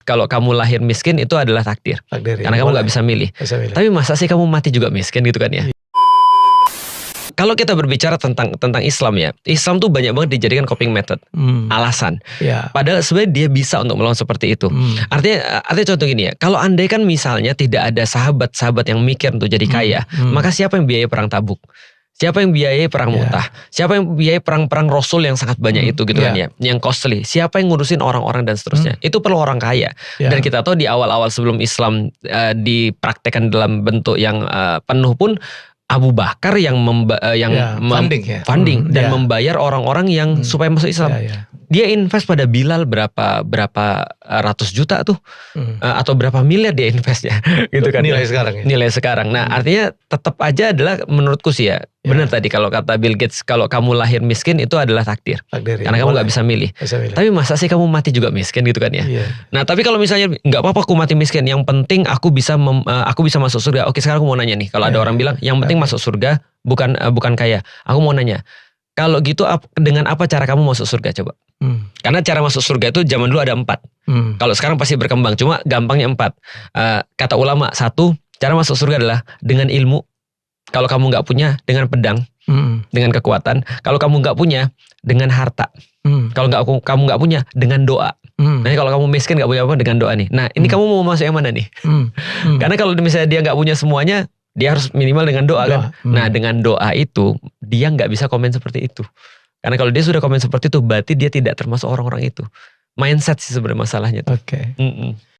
Kalau kamu lahir miskin itu adalah takdir. Takdir, Karena kamu nggak bisa milih. Tapi masa sih kamu mati juga miskin gitu kan ya? Kalau kita berbicara tentang Islam ya, Islam tuh banyak banget dijadikan coping method, alasan. Padahal sebenarnya dia bisa untuk melawan seperti itu. Artinya contoh gini ya, kalau andai kan misalnya tidak ada sahabat-sahabat yang mikir untuk jadi kaya, maka siapa yang biayai perang Tabuk? Siapa yang biayai perang Mu'tah? Siapa yang biayai perang-perang Rasul yang sangat banyak itu gitu kan ya, yang costly? Siapa yang ngurusin orang-orang dan seterusnya? Itu perlu orang kaya. Dan kita tahu di awal-awal sebelum Islam dipraktekkan dalam bentuk yang penuh pun, Abu Bakar yang funding dan membayar orang-orang yang supaya masuk Islam. Dia invest pada Bilal berapa ratus juta tuh, atau berapa miliar dia investnya, gitu kan? Nilai sekarang ya. Nilai sekarang. Nah artinya tetap aja adalah menurutku sih ya, benar tadi kalau kata Bill Gates, kalau kamu lahir miskin itu adalah takdir. Karena kamu nggak bisa milih. Tapi masa sih kamu mati juga miskin gitu kan ya? Nah tapi kalau misalnya nggak apa-apa aku mati miskin, yang penting aku bisa masuk surga. Oke, sekarang aku mau nanya nih, kalau ada orang bilang yang penting masuk surga, bukan kaya. Aku mau nanya, kalau gitu dengan apa cara kamu masuk surga coba? Karena cara masuk surga itu zaman dulu ada 4. Kalau sekarang pasti berkembang, cuma gampangnya 4. Kata ulama, 1, cara masuk surga adalah dengan ilmu. Kalau kamu nggak punya, dengan pedang, dengan kekuatan. Kalau kamu nggak punya, dengan harta. Kalau kamu nggak punya, dengan doa. Nah kalau kamu miskin nggak punya apa, dengan doa nih. Nah ini kamu mau masuk yang mana nih? Karena kalau misalnya dia nggak punya semuanya, dia harus minimal dengan doa kan. Nah dengan doa itu dia nggak bisa komen seperti itu. Karena kalau dia sudah komen seperti itu, berarti dia tidak termasuk orang-orang itu. Mindset sih sebenarnya masalahnya tuh.